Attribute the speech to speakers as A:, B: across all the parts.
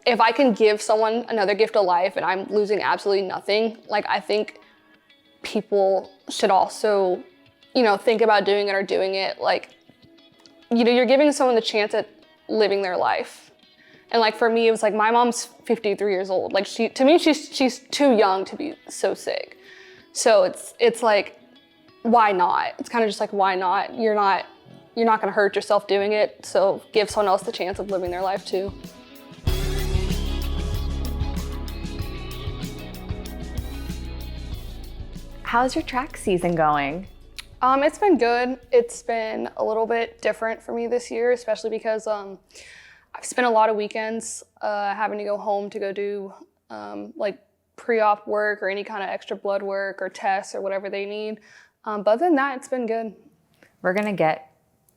A: if I can give someone another gift of life and I'm losing absolutely nothing, like I think people should also, think about doing it or doing it. Like, you're giving someone the chance at living their life. And like for me, it was like my mom's 53 years old. Like to me, she's too young to be so sick. So it's like, why not? It's kind of just like, why not? You're not gonna hurt yourself doing it. So give someone else the chance of living their life too.
B: How's your track season going?
A: It's been good. It's been a little bit different for me this year, especially because I've spent a lot of weekends having to go home to go do like pre-op work or any kind of extra blood work or tests or whatever they need. But other than that, it's been good.
B: We're gonna get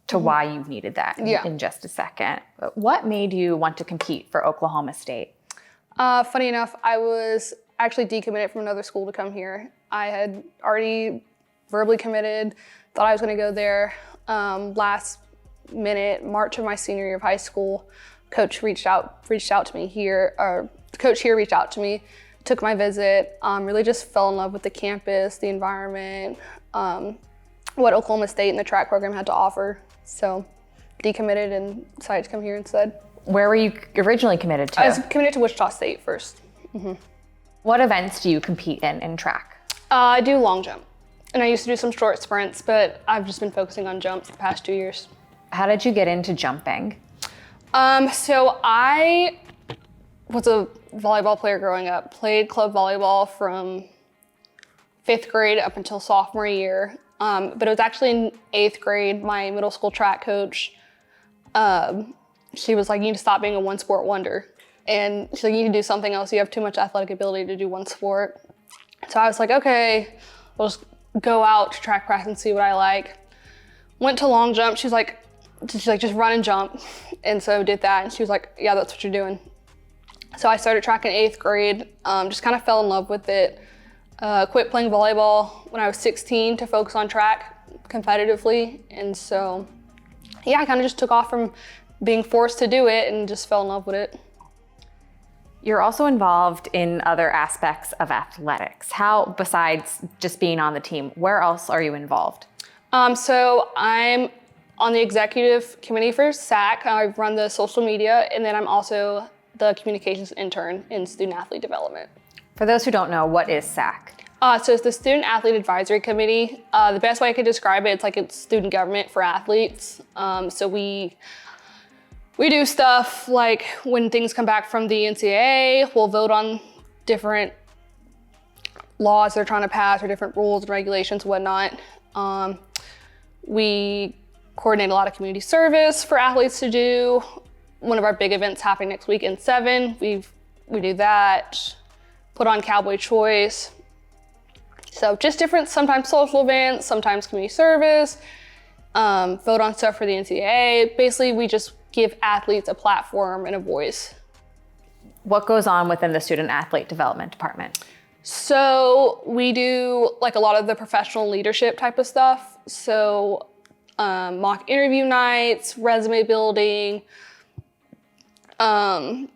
B: to why you've needed that in just a second. But what made you want to compete for Oklahoma State?
A: Funny enough, I was actually decommitted from another school to come here. I had already verbally committed, thought I was gonna go there. Last minute, March of my senior year of high school, coach reached out to me here, or the coach here reached out to me, took my visit, really just fell in love with the campus, the environment, what Oklahoma State and the track program had to offer. So decommitted and decided to come here instead.
B: Where were you originally committed to?
A: I was committed to Wichita State first. Mm-hmm.
B: What events do you compete in track?
A: I do long jump, and I used to do some short sprints, but I've just been focusing on jumps the past 2 years.
B: How did you get into jumping?
A: So I was a volleyball player growing up, played club volleyball from 5th grade up until sophomore year. But it was actually in 8th grade, my middle school track coach, she was like, you need to stop being a one sport wonder. And she's like, you need to do something else. You have too much athletic ability to do one sport. So I was like, okay, we'll just go out to track practice and see what I like. Went to long jump. She's like, just run and jump. And so did that. And she was like, yeah, that's what you're doing. So I started track in 8th grade, just kind of fell in love with it. Quit playing volleyball when I was 16 to focus on track competitively. And so, yeah, I kind of just took off from being forced to do it and just fell in love with it.
B: You're also involved in other aspects of athletics. How, besides just being on the team, where else are you involved?
A: So I'm on the executive committee for SAC. I run the social media, and then I'm also the communications intern in student athlete development.
B: For those who don't know, what is SAC?
A: So it's the Student Athlete Advisory Committee. The best way I could describe it, it's student government for athletes. So we do stuff like when things come back from the NCAA, we'll vote on different laws they're trying to pass or different rules and regulations and whatnot. We coordinate a lot of community service for athletes to do. One of our big events happening next week in 7, we do that. Put on Cowboy Choice. So just different, sometimes social events, sometimes community service, vote on stuff for the NCAA. Basically, we just give athletes a platform and a voice.
B: What goes on within the Student Athlete Development Department?
A: So we do like a lot of the professional leadership type of stuff. So mock interview nights, resume building, trying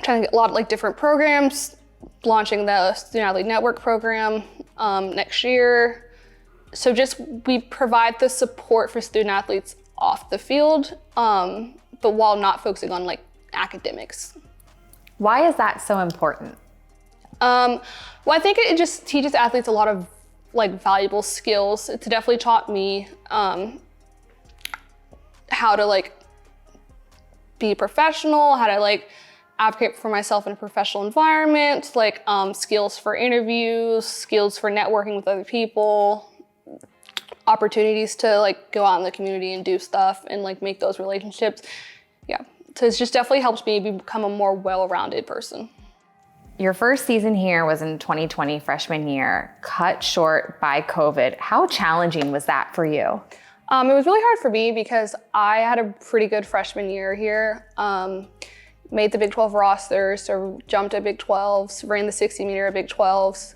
A: to get a lot of like different programs, launching the Student Athlete Network program next year. So just we provide the support for student athletes off the field, but while not focusing on like academics.
B: Why is that so important?
A: Well, I think it just teaches athletes a lot of like valuable skills. It's definitely taught me how to like be professional, how to like advocate for myself in a professional environment, like skills for interviews, skills for networking with other people, opportunities to like go out in the community and do stuff and like make those relationships. Yeah, so it's just definitely helped me become a more well-rounded person.
B: Your first season here was in 2020, freshman year, cut short by COVID. How challenging was that for you?
A: It was really hard for me because I had a pretty good freshman year here. Made the Big 12 roster, so jumped at Big 12s, ran the 60 meter at Big 12s.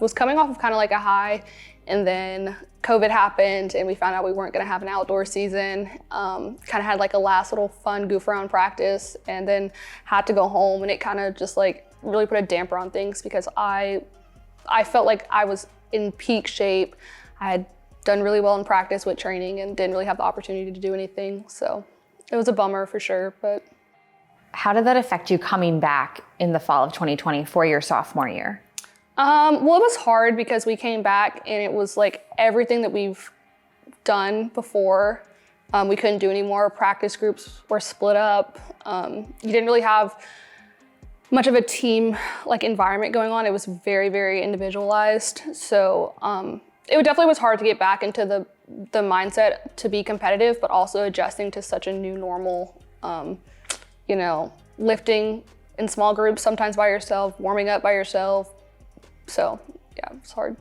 A: Was coming off of kind of like a high, And then COVID happened and we found out we weren't gonna have an outdoor season. Kind of had like a last little fun goof around practice and then had to go home, and it kind of just like really put a damper on things because I felt like I was in peak shape. I had done really well in practice with training and didn't really have the opportunity to do anything. So it was a bummer for sure, but.
B: How did that affect you coming back in the fall of 2020 for your sophomore year?
A: Well, it was hard because we came back and it was like everything that we've done before, we couldn't do anymore. Practice groups were split up. You didn't really have much of a team like environment going on. It was very, very individualized. So it definitely was hard to get back into the mindset to be competitive, but also adjusting to such a new normal, lifting in small groups, sometimes by yourself, warming up by yourself. So yeah, it's hard.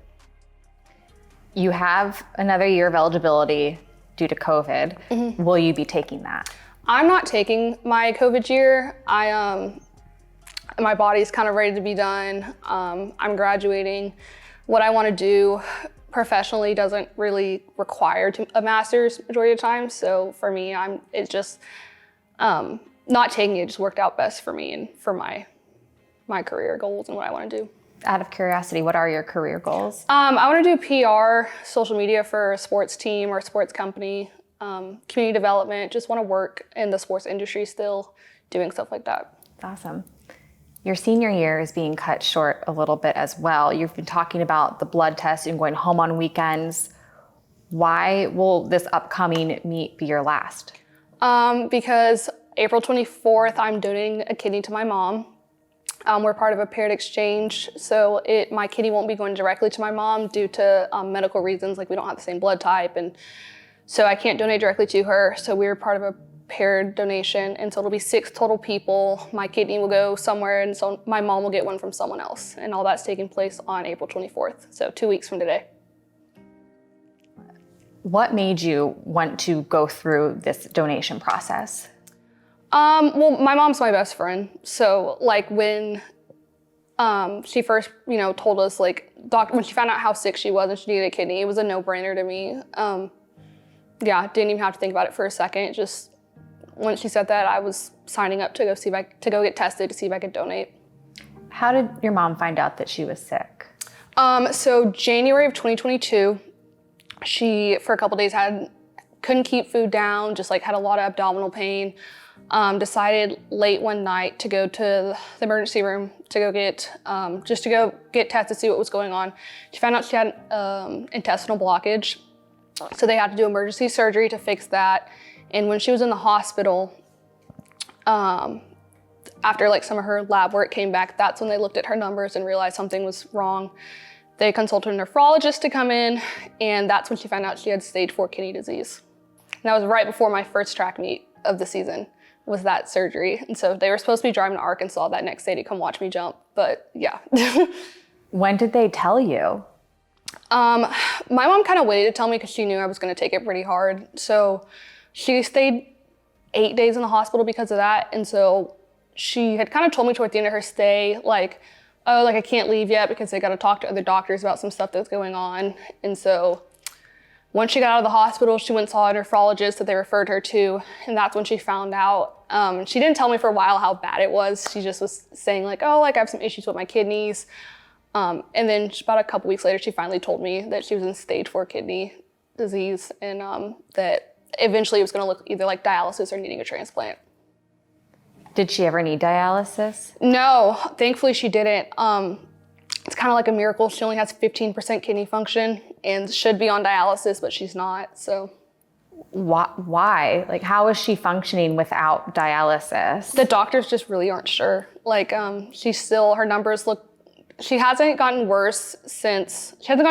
B: You have another year of eligibility due to COVID. Mm-hmm. Will you be taking that?
A: I'm not taking my COVID year. My body's kind of ready to be done. I'm graduating. What I want to do professionally doesn't really require a master's majority of the time. So for me, it's just not taking it just worked out best for me and for my career goals and what I want to do.
B: Out of curiosity, what are your career goals?
A: I want to do PR, social media for a sports team or a sports company, community development, just want to work in the sports industry still, doing stuff like that.
B: Awesome. Your senior year is being cut short a little bit as well. You've been talking about the blood test and going home on weekends. Why will this upcoming meet be your last?
A: Because April 24th, I'm donating a kidney to my mom. We're part of a paired exchange, so my kidney won't be going directly to my mom due to medical reasons, like we don't have the same blood type, and so I can't donate directly to her. So we're part of a paired donation, and so it'll be 6 total people. My kidney will go somewhere, and so my mom will get one from someone else, and all that's taking place on April 24th, so 2 weeks from today.
B: What made you want to go through this donation process?
A: Well, my mom's my best friend. So like when she first, told us when she found out how sick she was and she needed a kidney, it was a no-brainer to me. Didn't even have to think about it for a second. Just when she said that, I was signing up to go get tested to see if I could donate.
B: How did your mom find out that she was sick?
A: So January of 2022, she for a couple days couldn't keep food down, just had a lot of abdominal pain. Decided late one night to go to the emergency room to go get tested to see what was going on. She found out she had intestinal blockage, so they had to do emergency surgery to fix that. And when she was in the hospital, after some of her lab work came back, that's when they looked at her numbers and realized something was wrong. They consulted a nephrologist to come in, and that's when she found out she had stage 4 kidney disease. And that was right before my first track meet of the season. Was that surgery. And so they were supposed to be driving to Arkansas that next day to come watch me jump, but yeah.
B: When did they tell you?
A: My mom kind of waited to tell me because she knew I was going to take it pretty hard. So she stayed 8 days in the hospital because of that. And so she had kind of told me toward the end of her stay, I can't leave yet because they got to talk to other doctors about some stuff that's going on. And so once she got out of the hospital, she went and saw a nephrologist that they referred her to, and that's when she found out. She didn't tell me for a while how bad it was. She just was saying I have some issues with my kidneys. And then about a couple weeks later, she finally told me that she was in stage 4 kidney disease and that eventually it was gonna look either like dialysis or needing a transplant.
B: Did she ever need dialysis?
A: No, thankfully she didn't. It's kind of like a miracle. She only has 15% kidney function and should be on dialysis, but she's not, so.
B: Why? How is she functioning without dialysis?
A: The doctors just really aren't sure. Her numbers she hasn't gotten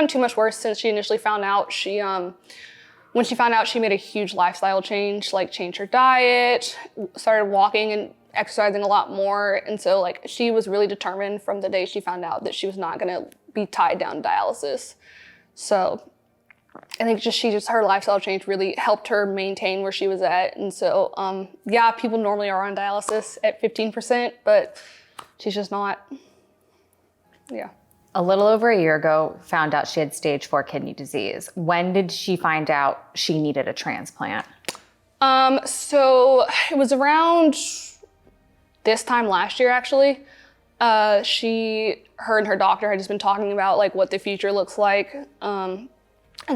A: too much worse since she initially found out. When she found out, she made a huge lifestyle change, changed her diet, started walking and exercising a lot more. And so she was really determined from the day she found out that she was not gonna be tied down to dialysis. So I think her lifestyle change really helped her maintain where she was at. And so, people normally are on dialysis at 15%, but she's just not, yeah.
B: a little over a year ago, found out she had stage 4 kidney disease. When did she find out she needed a transplant?
A: So it was around this time last year, actually. Her and her doctor had just been talking about like what the future looks like. And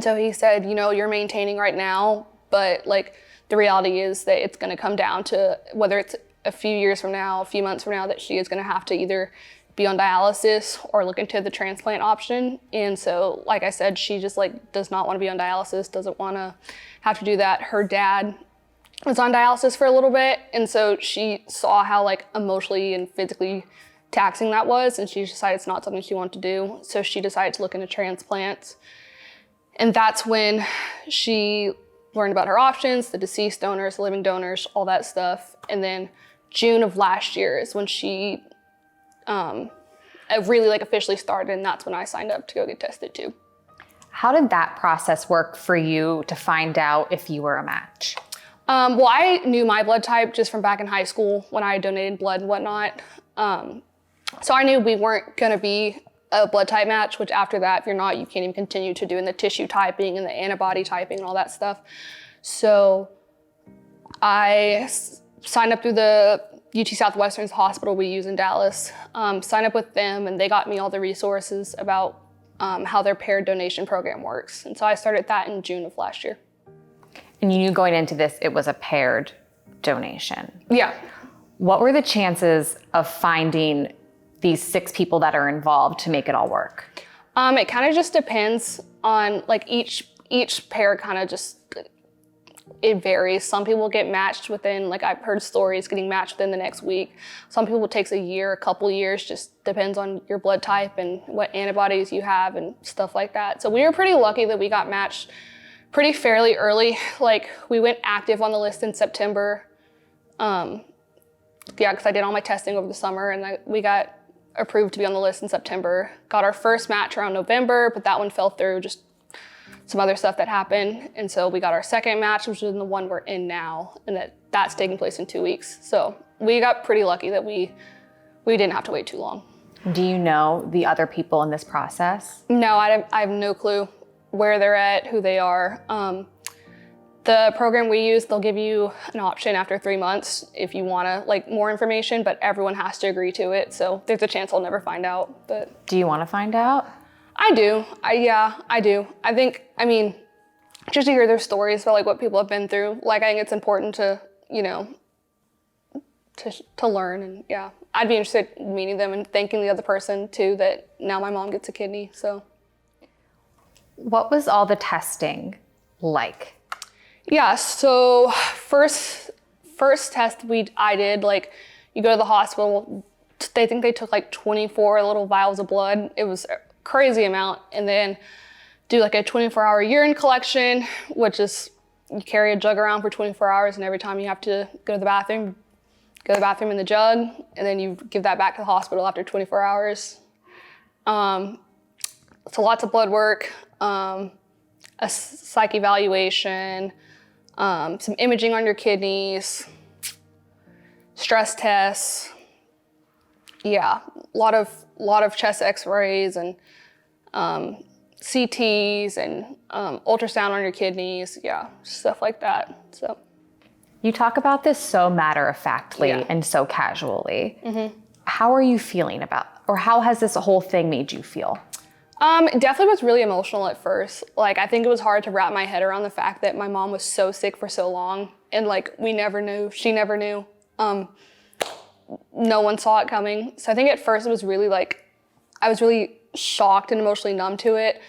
A: so he said, you're maintaining right now, but like the reality is that it's going to come down to whether it's a few years from now, a few months from now, that she is going to have to either be on dialysis or look into the transplant option. And so, like I said, she just like does not want to be on dialysis, doesn't want to have to do that. Her dad was on dialysis for a little bit, and so she saw how like emotionally and physically taxing that was, and she decided it's not something she wanted to do. So she decided to look into transplants. And that's when she learned about her options, the deceased donors, the living donors, all that stuff. And then June of last year is when she really like officially started, and that's when I signed up to go get tested too.
B: How did that process work for you to find out if you were a match?
A: Well, I knew my blood type just from back in high school when I donated blood and whatnot. So I knew we weren't gonna be a blood type match, which after that, if you're not, you can't even continue to doing the tissue typing and the antibody typing and all that stuff. So I signed up through the UT Southwestern's hospital we use in Dallas, signed up with them, and they got me all the resources about how their paired donation program works. And so I started that in June of last year.
B: And you knew going into this, it was a paired donation.
A: Yeah.
B: What were the chances of finding these 6 people that are involved to make it all work?
A: It kind of just depends on like each pair kind of just, it varies. Some people get matched within, like I've heard stories getting matched within the next week. Some people it takes a year, a couple years, just depends on your blood type and what antibodies you have and stuff like that. So we were pretty lucky that we got matched pretty fairly early. Like we went active on the list in September. Because I did all my testing over the summer, and we got approved to be on the list in September. Got our first match around November, but that one fell through, just some other stuff that happened. And so we got our second match, which is the one we're in now, and that's taking place in 2 weeks. So we got pretty lucky that we didn't have to wait too long.
B: Do you know the other people in this process?
A: No, I have no clue where they're at, who they are. The program we use, they'll give you an option after 3 months if you want to like more information, but everyone has to agree to it. So there's a chance I'll never find out. But
B: do you want to find out?
A: I do. I do. I think, just to hear their stories about like what people have been through, like I think it's important to, to learn, and yeah, I'd be interested in meeting them and thanking the other person too that now my mom gets a kidney. So
B: what was all the testing like?
A: Yeah, so first test I did, like you go to the hospital, they think they took like 24 little vials of blood. It was a crazy amount. And then do like a 24-hour urine collection, which is you carry a jug around for 24 hours, and every time you have to go to the bathroom in the jug, and then you give that back to the hospital after 24 hours. So lots of blood work, a psych evaluation, some imaging on your kidneys, stress tests. Yeah, a lot of chest x-rays and CTs and ultrasound on your kidneys. Yeah, stuff like that. So
B: you talk about this so matter-of-factly and so casually. Mm-hmm. How are you feeling about, or how has this whole thing made you feel?
A: It definitely was really emotional at first. Like, I think it was hard to wrap my head around the fact that my mom was so sick for so long, and like we never knew, she never knew. No one saw it coming. So I think at first it was really like, I was really shocked and emotionally numb to it.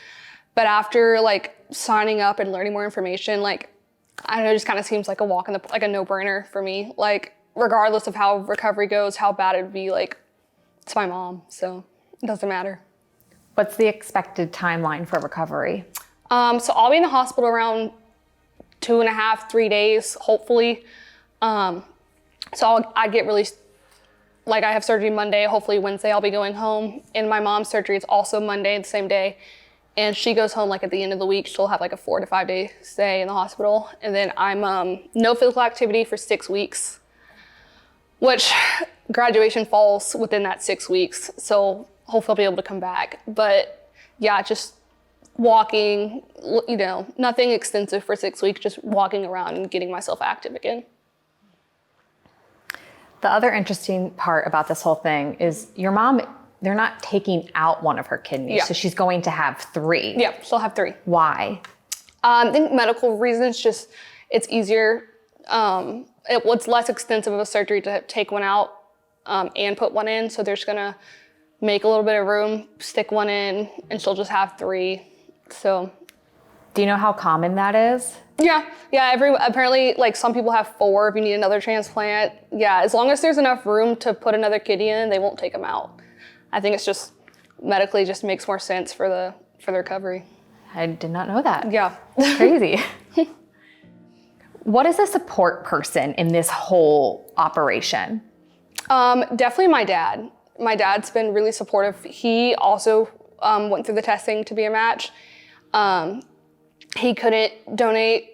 A: But after like signing up and learning more information, like, I don't know, it just kind of seems like a walk in the, like a no-brainer for me. Like, regardless of how recovery goes, how bad it would be, like, it's my mom, so it doesn't matter.
B: What's the expected timeline for recovery?
A: So I'll be in the hospital around 2.5, 3 days, hopefully. So I'd get released, like I have surgery Monday, hopefully Wednesday I'll be going home. And my mom's surgery is also Monday, the same day. And she goes home like at the end of the week. She'll have like a 4 to 5 day stay in the hospital. And then I'm no physical activity for 6 weeks, which graduation falls within that 6 weeks. So hopefully I'll be able to come back. But yeah, just walking, nothing extensive for 6 weeks, just walking around and getting myself active again.
B: The other interesting part about this whole thing is your mom, they're not taking out one of her kidneys.
A: Yeah.
B: So she's going to have 3.
A: Yeah, she'll have 3.
B: Why?
A: I think medical reasons, just it's easier. It's less extensive of a surgery to take one out and put one in. So they're just gonna make a little bit of room, stick one in, and she'll just have 3. So.
B: Do you know how common that is?
A: Yeah. Apparently, like some people have 4 if you need another transplant. Yeah, as long as there's enough room to put another kidney in, they won't take them out. I think it's just medically just makes more sense for the recovery.
B: I did not know that.
A: Yeah.
B: Crazy. What is a support person in this whole operation?
A: Definitely my dad. My dad's been really supportive. He also went through the testing to be a match. He couldn't donate,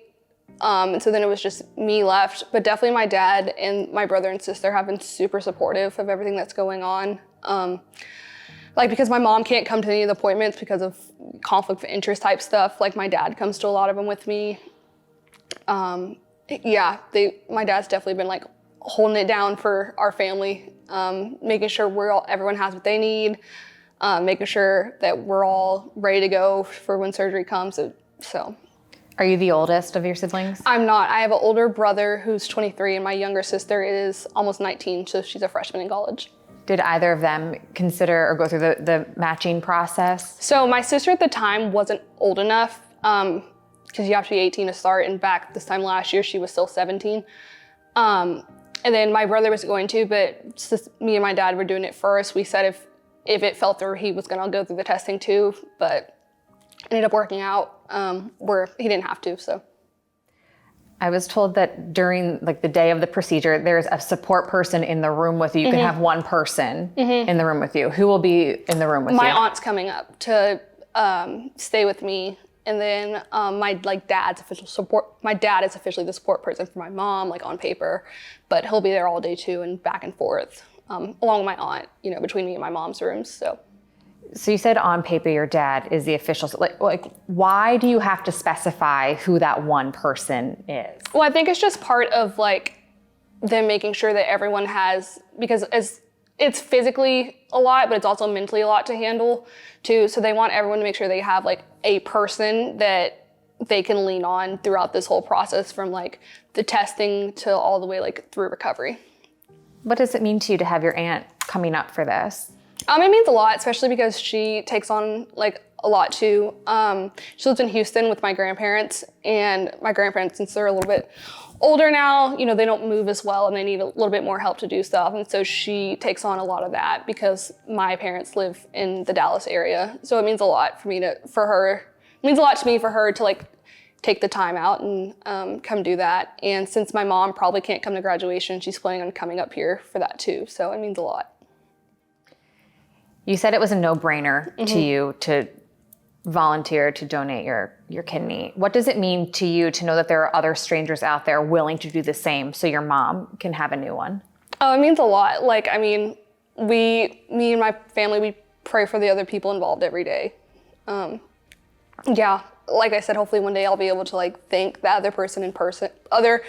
A: and so then it was just me left. But definitely my dad and my brother and sister have been super supportive of everything that's going on. Because my mom can't come to any of the appointments because of conflict of interest type stuff. Like my dad comes to a lot of them with me. My dad's definitely been like holding it down for our family, making sure everyone has what they need, making sure that we're all ready to go for when surgery comes. So.
B: Are you the oldest of your siblings?
A: I'm not. I have an older brother who's 23 and my younger sister is almost 19, so she's a freshman in college.
B: Did either of them consider or go through the matching process?
A: So my sister at the time wasn't old enough because you have to be 18 to start, and back this time last year she was still 17. And then my brother was going to, but since me and my dad were doing it first, we said if it fell through, he was gonna go through the testing too, but ended up working out where he didn't have to, so.
B: I was told that during the day of the procedure, there's a support person in the room with you. You can have one person in the room with you. Who will be in the room with you?
A: My aunt's coming up to stay with me. And then my dad's official support. My dad is officially the support person for my mom, on paper, but he'll be there all day too and back and forth, along with my aunt, between me and my mom's rooms, so.
B: So you said on paper your dad is the official. Why do you have to specify who that one person is?
A: Well, I think it's just part of them making sure that everyone has, because it's physically a lot, but it's also mentally a lot to handle too. So they want everyone to make sure they have a person that they can lean on throughout this whole process, from the testing to all the way through recovery.
B: What does it mean to you to have your aunt coming up for this?
A: It means a lot, especially because she takes on a lot too. She lives in Houston with my grandparents, and my grandparents, since they're a little bit older now, they don't move as well and they need a little bit more help to do stuff. And so she takes on a lot of that because my parents live in the Dallas area. So it means a lot it means a lot to me for her to take the time out and come do that. And since my mom probably can't come to graduation, she's planning on coming up here for that too. So it means a lot.
B: You said it was a no-brainer to you to volunteer to donate your kidney. What does it mean to you to know that there are other strangers out there willing to do the same so your mom can have a new one? Oh,
A: it means a lot. Me and my family, we pray for the other people involved every day. Like I said, hopefully one day I'll be able to thank the other person in person or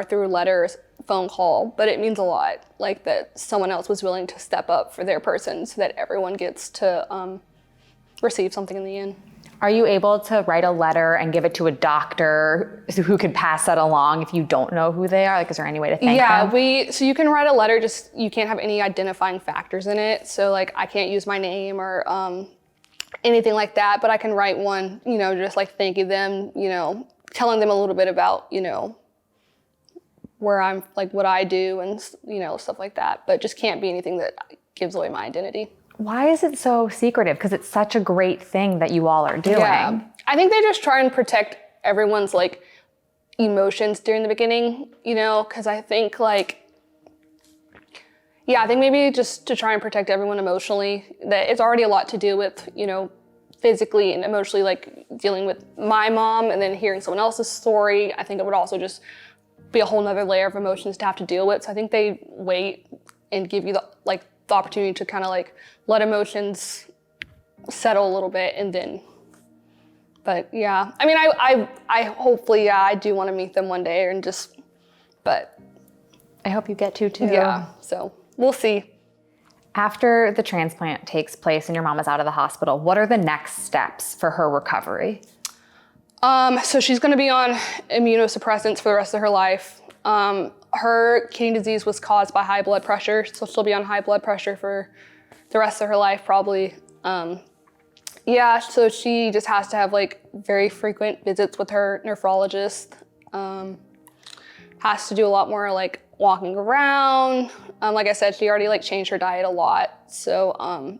A: through letters, phone call, but it means a lot, that someone else was willing to step up for their person so that everyone gets to receive something in the end.
B: Are you able to write a letter and give it to a doctor who could pass that along if you don't know who they are? Is there any way to thank them?
A: So you can write a letter, just you can't have any identifying factors in it. So I can't use my name or anything like that, but I can write one, just thanking them, telling them a little bit about, where I'm, what I do and, stuff like that, but just can't be anything that gives away my identity.
B: Why is it so secretive? Because it's such a great thing that you all are doing.
A: Yeah. I think they just try and protect everyone's emotions during the beginning, because I think I think maybe just to try and protect everyone emotionally, that it's already a lot to deal with, physically and emotionally, dealing with my mom and then hearing someone else's story. I think it would also just be a whole nother layer of emotions to have to deal with. So I think they wait and give you the opportunity to kind of like let emotions settle a little bit and then, but yeah, I mean, I hopefully, yeah, I do want to meet them one day and just, but
B: I hope you get to too.
A: yeah, so we'll see.
B: After the transplant takes place and your mom is out of the hospital, what are the next steps for her recovery?
A: So she's going to be on immunosuppressants for the rest of her life. Her kidney disease was caused by high blood pressure, so she'll be on high blood pressure for the rest of her life probably. Yeah, so she just has to have like very frequent visits with her nephrologist. Has to do a lot more like walking around. Like I said, she already like changed her diet a lot, so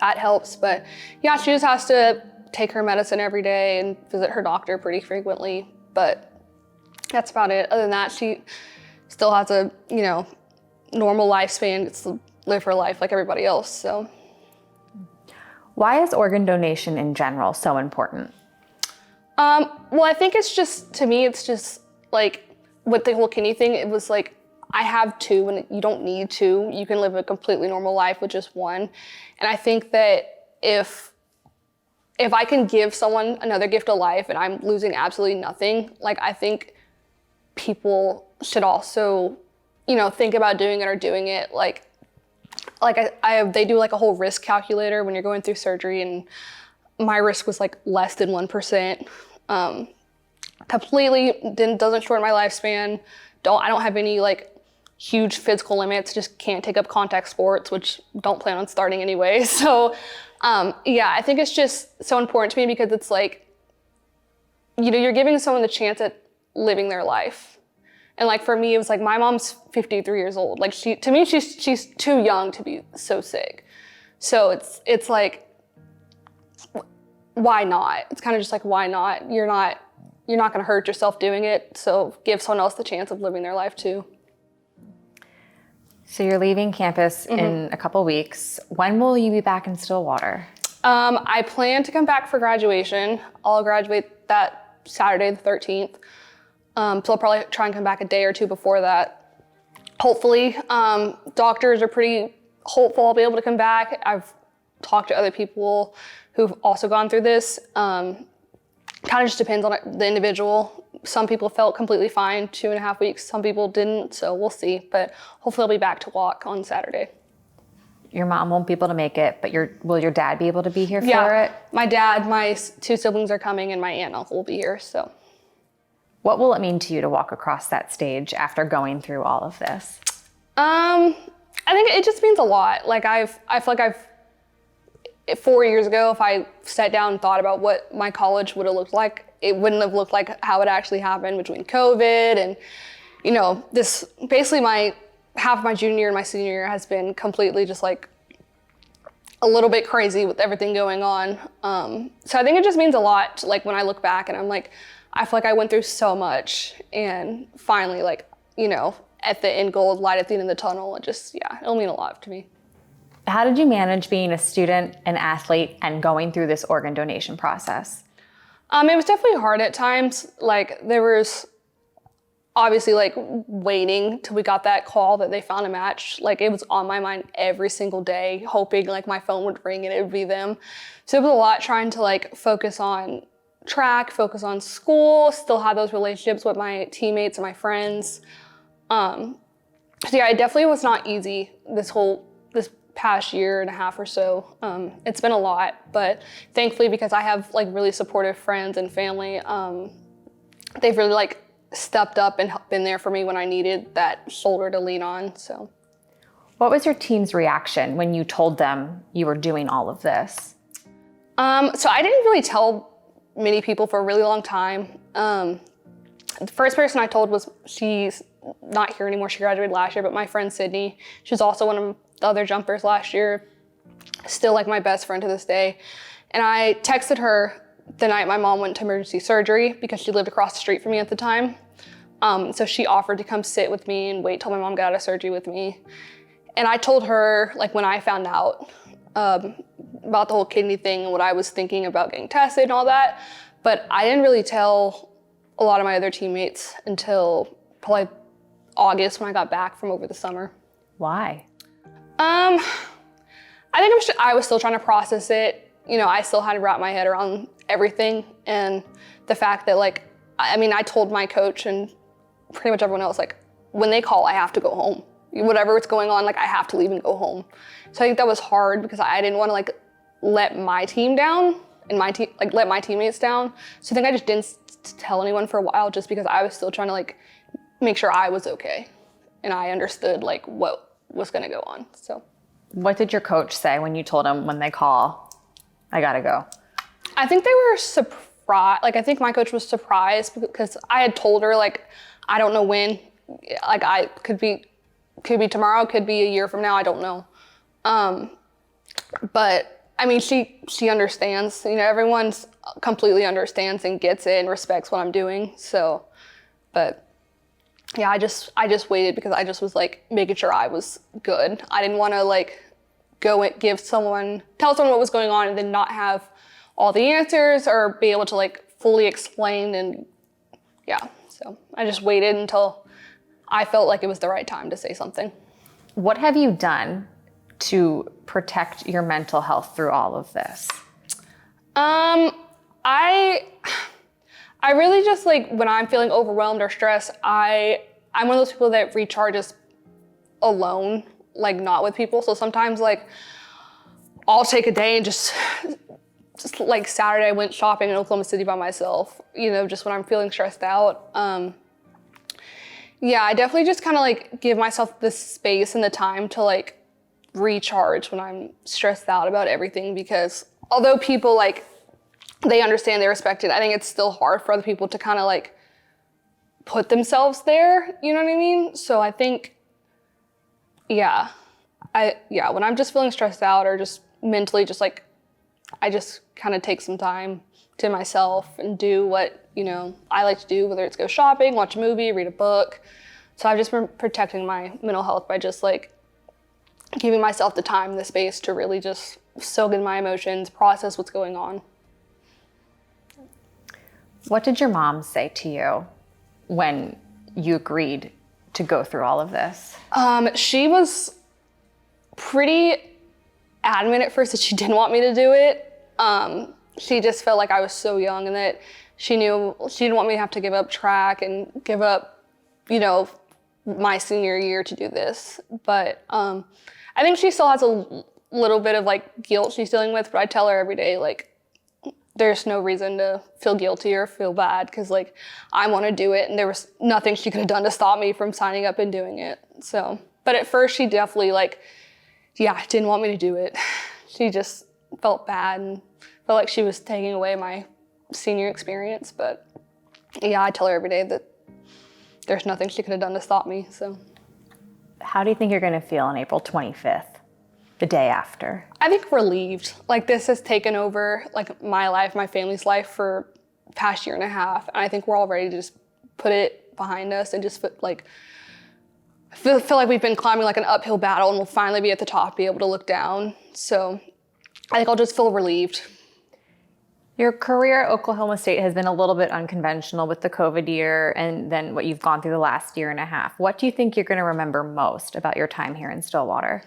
A: that helps. But yeah, she just has to take her medicine every day and visit her doctor pretty frequently. But that's about it. Other than that, she still has a, you know, normal lifespan, gets to live her life like everybody else, so.
B: Why is organ donation in general so important?
A: Well, I think it's just, to me, it's just like with the whole kidney thing, it was like, I have two and you don't need two. You can live a completely normal life with just one. And I think that if I can give someone another gift of life and I'm losing absolutely nothing, like I think people should also, you know, think about doing it or doing it. Like they do like a whole risk calculator when you're going through surgery, and my risk was like less than 1%. Completely doesn't shorten my lifespan. I don't have any like huge physical limits, just can't take up contact sports, which don't plan on starting anyway. So yeah, I think it's just so important to me because it's like, you know, you're giving someone the chance at living their life. And like for me, it was like my mom's 53 years old. Like to me, she's too young to be so sick. So it's like, why not? It's kind of just like, why not? You're not gonna hurt yourself doing it. So give someone else the chance of living their life too.
B: So you're leaving campus in a couple weeks. When will you be back in Stillwater?
A: I plan to come back for graduation. I'll graduate that Saturday, the 13th. So I'll probably try and come back a day or two before that. Hopefully, doctors are pretty hopeful I'll be able to come back. I've talked to other people who've also gone through this. Kind of just depends on the individual. Some people felt completely fine 2.5 weeks. Some people didn't, so we'll see. But hopefully I'll be back to walk on Saturday.
B: Your mom won't be able to make it, but will your dad be able to be here for it?
A: My dad, my two siblings are coming, and my aunt and uncle will be here, so.
B: What will it mean to you to walk across that stage after going through all of this?
A: I think it just means a lot. Like I feel like 4 years ago, if I sat down and thought about what my college would have looked like, it wouldn't have looked like how it actually happened between COVID and, you know, this basically half of my junior year and my senior year has been completely just like a little bit crazy with everything going on. So I think it just means a lot, like when I look back and I'm like, I feel like I went through so much and finally, like, you know, at the end goal, light at the end of the tunnel, it'll mean a lot to me.
B: How did you manage being a student, an athlete, and going through this organ donation process?
A: It was definitely hard at times. Like there was obviously like waiting till we got that call that they found a match. Like it was on my mind every single day, hoping like my phone would ring and it would be them. So it was a lot trying to like focus on track, focus on school, still have those relationships with my teammates and my friends. So yeah, it definitely was not easy this past year and a half or so. It's been a lot, but thankfully because I have like really supportive friends and family, they've really like stepped up and been there for me when I needed that shoulder to lean on, so.
B: What was your team's reaction when you told them you were doing all of this?
A: So I didn't really tell many people for a really long time. The first person I told she's not here anymore, she graduated last year, but my friend Sydney, she's also one of the other jumpers last year, still like my best friend to this day. And I texted her the night my mom went to emergency surgery because she lived across the street from me at the time. So she offered to come sit with me and wait till my mom got out of surgery with me. And I told her like when I found out about the whole kidney thing and what I was thinking about getting tested and all that, but I didn't really tell a lot of my other teammates until probably August when I got back from over the summer.
B: Why?
A: I think I was still trying to process it. You know, I still had to wrap my head around everything, and the fact that like, I mean, I told my coach and pretty much everyone else, like, when they call, I have to go home. Whatever is going on, like, I have to leave and go home. So I think that was hard because I didn't want to like let my team down and let my teammates down. So I think I just didn't tell anyone for a while, just because I was still trying to like make sure I was okay and I understood like what was going to go on. So
B: what did your coach say when you told him, when they call, I gotta go?
A: I think they were surprised. Like, I think my coach was surprised because I had told her like, I don't know when, like, I could be tomorrow, could be a year from now, I don't know. But I mean, she understands, you know, everyone's completely understands and gets it and respects what I'm doing. So, but yeah, I just waited because I just was like making sure I was good. I didn't want to like go and tell someone what was going on and then not have all the answers or be able to like fully explain. And yeah, so I just waited until I felt like it was the right time to say something.
B: What have you done to protect your mental health through all of this? I really just like, when I'm feeling overwhelmed or stressed, I'm one of those people that recharges alone, like not with people. So sometimes like I'll take a day and just like Saturday I went shopping in Oklahoma City by myself, you know, just when I'm feeling stressed out. Yeah, I definitely just kind of like give myself the space and the time to like recharge when I'm stressed out about everything, because although people like, they understand, they respect it, I think it's still hard for other people to kind of like put themselves there, you know what I mean? So I think, when I'm just feeling stressed out or just mentally just like, I just kind of take some time to myself and do what, you know, I like to do, whether it's go shopping, watch a movie, read a book. So I've just been protecting my mental health by just like giving myself the time, the space to really just soak in my emotions, process what's going on. What did your mom say to you when you agreed to go through all of this?
A: She was pretty adamant at first that she didn't want me to do it. She just felt like I was so young and that she knew she didn't want me to have to give up track and give up, you know, my senior year to do this. But I think she still has a little bit of like guilt she's dealing with, but I tell her every day, like, there's no reason to feel guilty or feel bad, because like I want to do it and there was nothing she could have done to stop me from signing up and doing it. So, but at first she definitely like, didn't want me to do it. She just felt bad and felt like she was taking away my senior experience. But yeah, I tell her every day that there's nothing she could have done to stop me, so.
B: How do you think you're gonna feel on April 25th, the day after?
A: I think relieved. Like, this has taken over like my life, my family's life for the past year and a half. And I think we're all ready to just put it behind us and just feel like we've been climbing like an uphill battle and we'll finally be at the top, be able to look down. So I think I'll just feel relieved.
B: Your career at Oklahoma State has been a little bit unconventional with the COVID year and then what you've gone through the last year and a half. What do you think you're gonna remember most about your time here in Stillwater?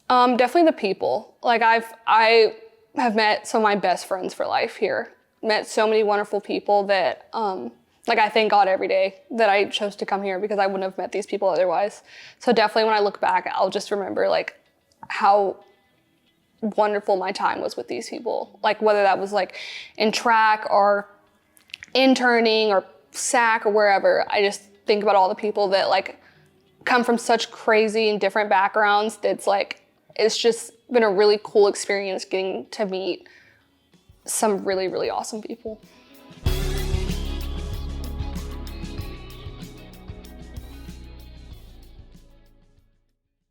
A: Definitely the people. Like, I have met some of my best friends for life here. Met so many wonderful people that, like, I thank God every day that I chose to come here, because I wouldn't have met these people otherwise. So definitely when I look back, I'll just remember like how wonderful my time was with these people. Like, whether that was like in track or interning or SAC or wherever, I just think about all the people that like come from such crazy and different backgrounds. That's like, it's just been a really cool experience getting to meet some really, really awesome people.